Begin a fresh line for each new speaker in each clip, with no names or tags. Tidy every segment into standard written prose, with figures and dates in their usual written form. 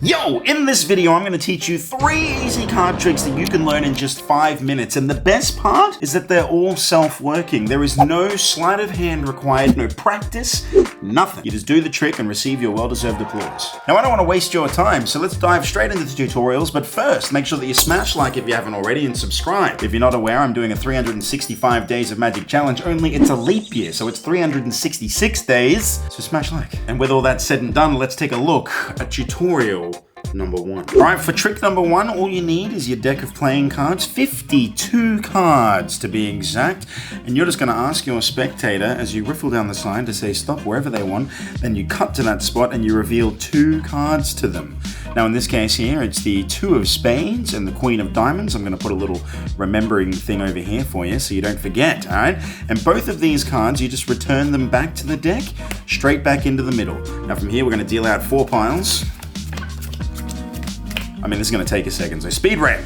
Yo, in this video, I'm going to teach you 3 easy card tricks that you can learn in just 5 minutes. And the best part is that they're all self-working. There is no sleight of hand required, no practice, nothing. You just do the trick and receive your well-deserved applause. Now, I don't want to waste your time, so let's dive straight into the tutorials. But first, make sure that you smash like if you haven't already and subscribe. If you're not aware, I'm doing a 365 Days of Magic challenge, only it's a leap year, so it's 366 days. So smash like. And with all that said and done, let's take a look at tutorial number 1. Alright, for trick number 1, all you need is your deck of playing cards, 52 cards to be exact, and you're just going to ask your spectator as you riffle down the side to say stop wherever they want, then you cut to that spot and you reveal 2 cards to them. Now in this case here, it's the 2 of spades and the Queen of diamonds. I'm going to put a little remembering thing over here for you so you don't forget, alright? And both of these cards, you just return them back to the deck, straight back into the middle. Now from here, we're going to deal out 4 piles. I mean, this is going to take a second, so speed ramp.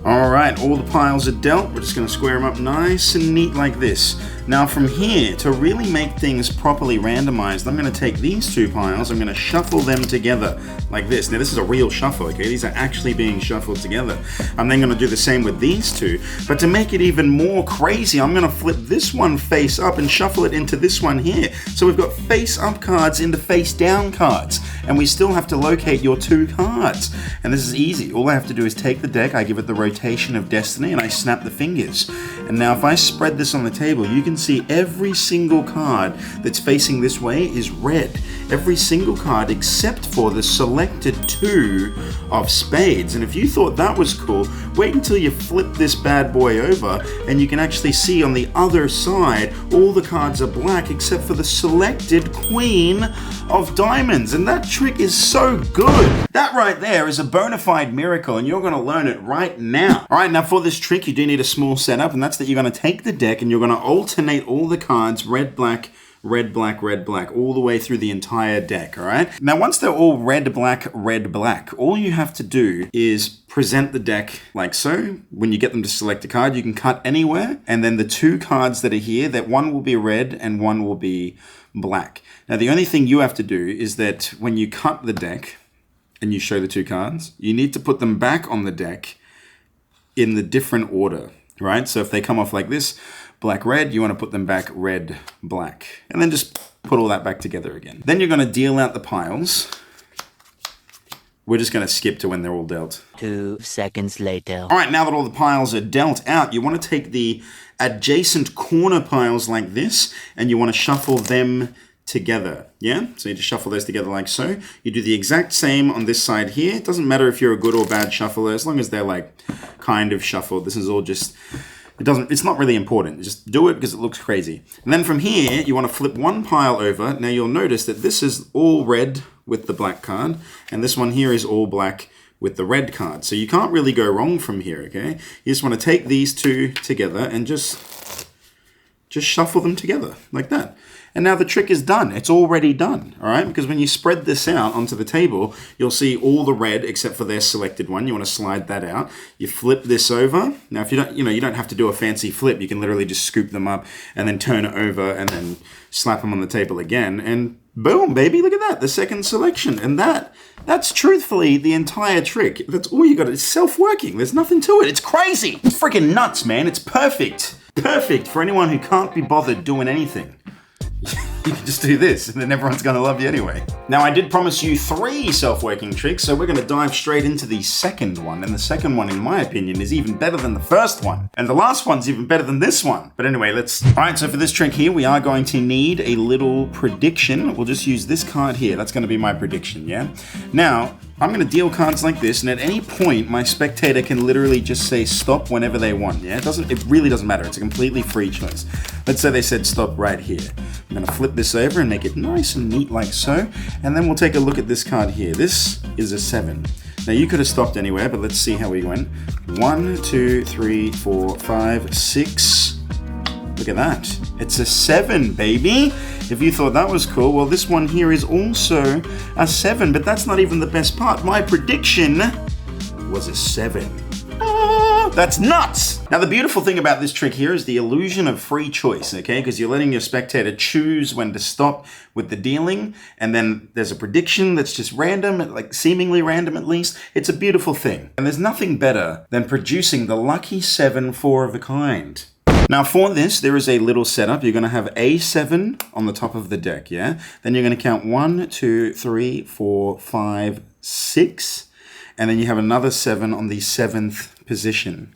All right, all the piles are dealt. We're just going to square them up nice and neat like this. Now from here, to really make things properly randomized, I'm going to take these 2 piles, I'm going to shuffle them together like this. Now this is a real shuffle, okay? These are actually being shuffled together. I'm then going to do the same with these 2, but to make it even more crazy, I'm going to flip this one face up and shuffle it into this one here. So we've got face up cards into face down cards, and we still have to locate your 2 cards. And this is easy. All I have to do is take the deck, I give it the rotation of destiny, and I snap the fingers. And now if I spread this on the table, you can see every single card that's facing this way is red. Every single card except for the selected 2 of spades. And if you thought that was cool, wait until you flip this bad boy over and you can actually see on the other side all the cards are black except for the selected Queen of diamonds. And that trick is so good. That right there is a bona fide miracle, and you're going to learn it right now. All right, now for this trick, you do need a small setup, and that's that you're going to take the deck and you're going to alternate all the cards, red, black, red, black, red, black, all the way through the entire deck, all right? Now, once they're all red, black, all you have to do is present the deck like so. When you get them to select a card, you can cut anywhere, and then the 2 cards that are here, that one will be red and one will be black. Now, the only thing you have to do is that when you cut the deck and you show the 2 cards, you need to put them back on the deck in the different order, right? So if they come off like this, black, red, you want to put them back red, black. And then just put all that back together again. Then you're going to deal out the piles. We're just going to skip to when they're all dealt.
2 seconds later.
All right, now that all the piles are dealt out, you want to take the adjacent corner piles like this, and you want to shuffle them together, yeah? So you just shuffle those together like so. You do the exact same on this side here. It doesn't matter if you're a good or bad shuffler, as long as they're like kind of shuffled. This is all just... it's not really important. Just do it because it looks crazy. And then from here, you want to flip one pile over. Now you'll notice that this is all red with the black card, and this one here is all black with the red card. So you can't really go wrong from here, okay? You just want to take these 2 together and just shuffle them together like that. And now the trick is done. It's already done, all right? Because when you spread this out onto the table, you'll see all the red except for their selected one. You want to slide that out. You flip this over. Now, if you don't, you don't have to do a fancy flip. You can literally just scoop them up and then turn it over and then slap them on the table again. And boom, baby, look at that, the second selection. And that's truthfully the entire trick. That's all you got. It's self-working. There's nothing to it. It's crazy. It's freaking nuts, man. It's perfect. Perfect for anyone who can't be bothered doing anything. You can just do this, and then everyone's going to love you anyway. Now, I did promise you 3 self-working tricks, so we're going to dive straight into the second one. And the second one, in my opinion, is even better than the first one. And the last one's even better than this one. But anyway, Alright, so for this trick here, we are going to need a little prediction. We'll just use this card here. That's going to be my prediction, yeah? Now, I'm going to deal cards like this, and at any point, my spectator can literally just say stop whenever they want, yeah? It really doesn't matter. It's a completely free choice. Let's say they said stop right here. I'm going to flip this over and make it nice and neat like so, and then we'll take a look at this card here. This is a 7. Now, you could have stopped anywhere, but let's see how we went. 1, 2, 3, 4, 5, 6. Look at that. It's a 7, baby. If you thought that was cool, well, this one here is also a 7, but that's not even the best part. My prediction was a 7. That's nuts! Now the beautiful thing about this trick here is the illusion of free choice, okay? Because you're letting your spectator choose when to stop with the dealing, and then there's a prediction that's just random, like seemingly random at least. It's a beautiful thing. And there's nothing better than producing the lucky 7 4 of a kind. Now for this, there is a little setup. You're going to have a 7 on the top of the deck, yeah? Then you're going to count 1, 2, 3, 4, 5, 6. And then you have another 7 on the 7th position.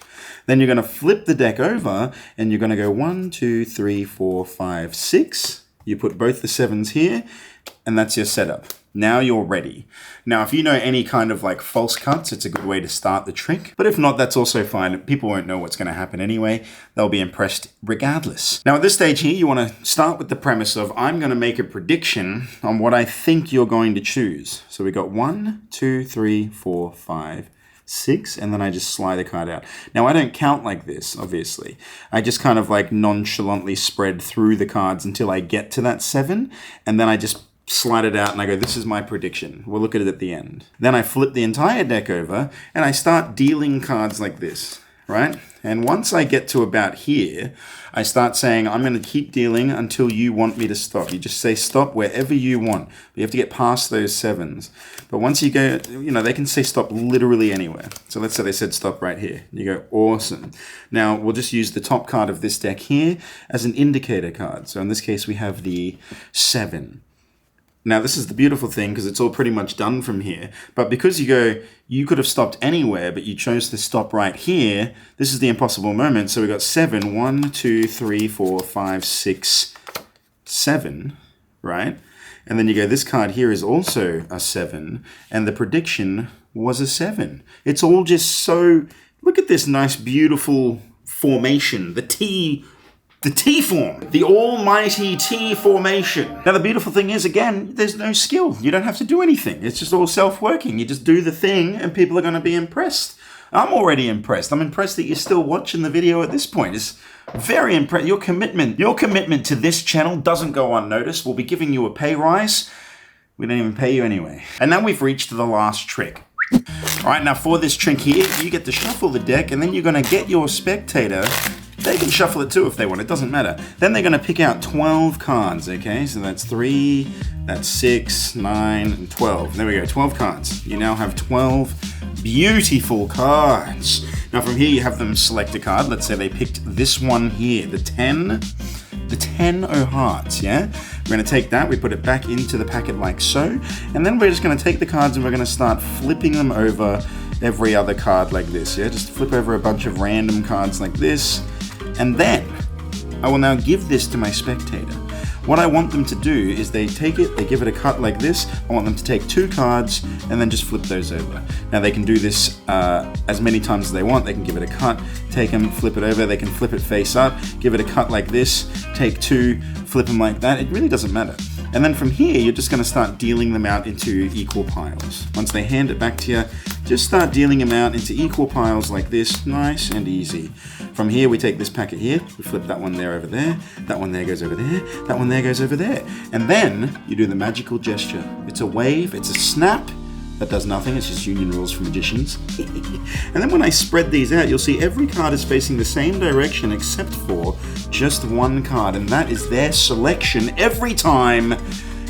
Then you're going to flip the deck over and you're going to go 1, 2, 3, 4, 5, 6. You put both the 7s here and that's your setup. Now you're ready. Now, if you know any kind of like false cuts, it's a good way to start the trick. But if not, that's also fine. People won't know what's going to happen anyway. They'll be impressed regardless. Now, at this stage here, you want to start with the premise of I'm going to make a prediction on what I think you're going to choose. So we got 1, 2, 3, 4, 5, 6, and then I just slide a card out. Now, I don't count like this, obviously. I just kind of like nonchalantly spread through the cards until I get to that 7, and then I just slide it out and I go, this is my prediction. We'll look at it at the end. Then I flip the entire deck over and I start dealing cards like this, right? And once I get to about here, I start saying, I'm going to keep dealing until you want me to stop. You just say stop wherever you want. But you have to get past those 7s. But once you go, they can say stop literally anywhere. So let's say they said stop right here. You go, awesome. Now we'll just use the top card of this deck here as an indicator card. So in this case, we have the 7. Now, this is the beautiful thing because it's all pretty much done from here. But because you could have stopped anywhere, but you chose to stop right here, this is the impossible moment. So we got 7, 1, 2, 3, 4, 5, 6, 7, right? And then you go, this card here is also a 7, and the prediction was a 7. It's all just so, look at this nice, beautiful formation, the T form, the almighty T formation. Now the beautiful thing is, again, there's no skill. You don't have to do anything. It's just all self-working. You just do the thing and people are going to be impressed. I'm already impressed. I'm impressed that you're still watching the video at this point. It's very impressive. Your commitment to this channel doesn't go unnoticed. We'll be giving you a pay rise. We don't even pay you anyway. And now we've reached the last trick. All right, now for this trick here, you get to shuffle the deck and then you're going to get your spectator. They can shuffle it too if they want, it doesn't matter. Then they're going to pick out 12 cards, okay? So that's 3, that's 6, 9, and 12. There we go, 12 cards. You now have 12 beautiful cards. Now from here you have them select a card. Let's say they picked this one here, the 10 o' hearts, yeah? We're going to take that, we put it back into the packet like so, and then we're just going to take the cards and we're going to start flipping them over every other card like this, yeah? Just flip over a bunch of random cards like this. And then, I will now give this to my spectator. What I want them to do is they take it, they give it a cut like this. I want them to take 2 cards and then just flip those over. Now they can do this as many times as they want. They can give it a cut, take them, flip it over. They can flip it face up, give it a cut like this, take 2, flip them like that. It really doesn't matter. And then from here, you're just going to start dealing them out into equal piles. Once they hand it back to you, just start dealing them out into equal piles like this, nice and easy. From here, we take this packet here, we flip that one there over there, that one there goes over there, that one there goes over there. And then you do the magical gesture. It's a wave, it's a snap, that does nothing, it's just union rules for magicians. And then when I spread these out, you'll see every card is facing the same direction except for just one card, and that is their selection every time,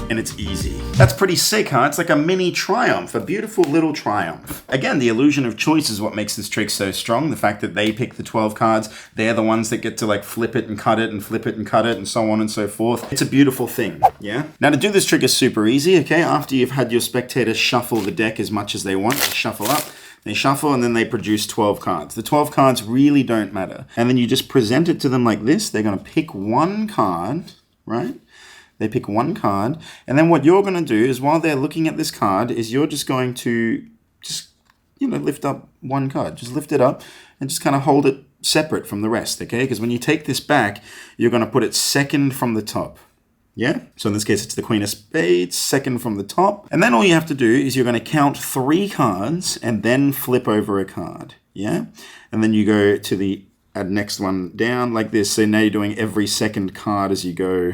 and it's easy. That's pretty sick, huh? It's like a mini triumph, a beautiful little triumph. Again, the illusion of choice is what makes this trick so strong. The fact that they pick the 12 cards, they're the ones that get to like flip it and cut it and flip it and cut it and so on and so forth. It's a beautiful thing, yeah? Now to do this trick is super easy, okay? After you've had your spectators shuffle the deck as much as they want, they shuffle up, they shuffle, and then they produce 12 cards. The 12 cards really don't matter. And then you just present it to them like this. They're gonna pick one card, right? They pick one card, and then what you're going to do is while they're looking at this card is you're just going to lift up one card. Just lift it up and just kind of hold it separate from the rest, okay? Because when you take this back, you're going to put it second from the top. Yeah? So in this case, it's the Queen of Spades, second from the top. And then all you have to do is you're going to count 3 cards and then flip over a card. Yeah? And then you go to the next one down like this. So now you're doing every second card as you go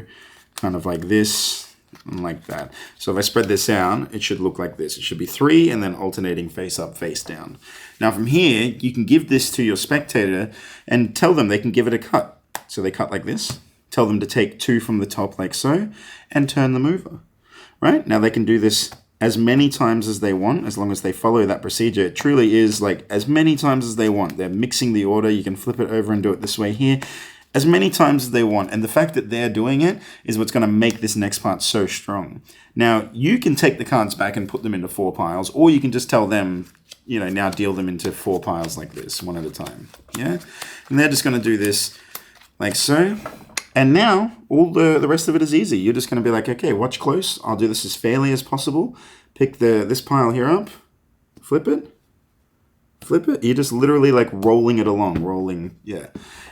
kind of like this, and like that. So if I spread this out, it should look like this. It should be 3 and then alternating face up, face down. Now from here, you can give this to your spectator and tell them they can give it a cut. So they cut like this. Tell them to take 2 from the top like so and turn them over. Right? Now they can do this as many times as they want, as long as they follow that procedure. It truly is like as many times as they want. They're mixing the order. You can flip it over and do it this way here. As many times as they want. And the fact that they're doing it is what's going to make this next part so strong. Now, you can take the cards back and put them into 4 piles, or you can just tell them, you know, now deal them into 4 piles like this, one at a time. Yeah? And they're just going to do this like so. And now, all the rest of it is easy. You're just going to be like, okay, watch close. I'll do this as fairly as possible. Pick this pile here up. Flip it. Flip it. You're just literally like rolling it along. Yeah.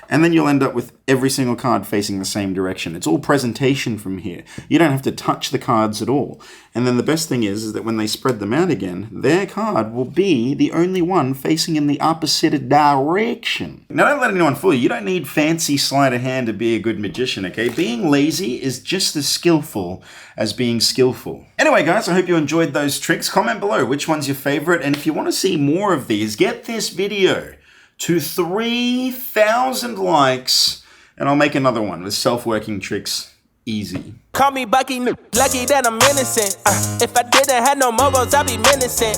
And then you'll end up with every single card facing the same direction. It's all presentation from here. You don't have to touch the cards at all. And then the best thing is that when they spread them out again, their card will be the only one facing in the opposite direction. Now, don't let anyone fool you. You don't need fancy sleight of hand to be a good magician, okay? Being lazy is just as skillful as being skillful. Anyway, guys, I hope you enjoyed those tricks. Comment below which one's your favorite. And if you want to see more of these, get this video to 3,000 likes, and I'll make another one with self-working tricks easy.
Call me Bucky, lucky that I'm innocent. If I didn't have no morals, I'd be menacing.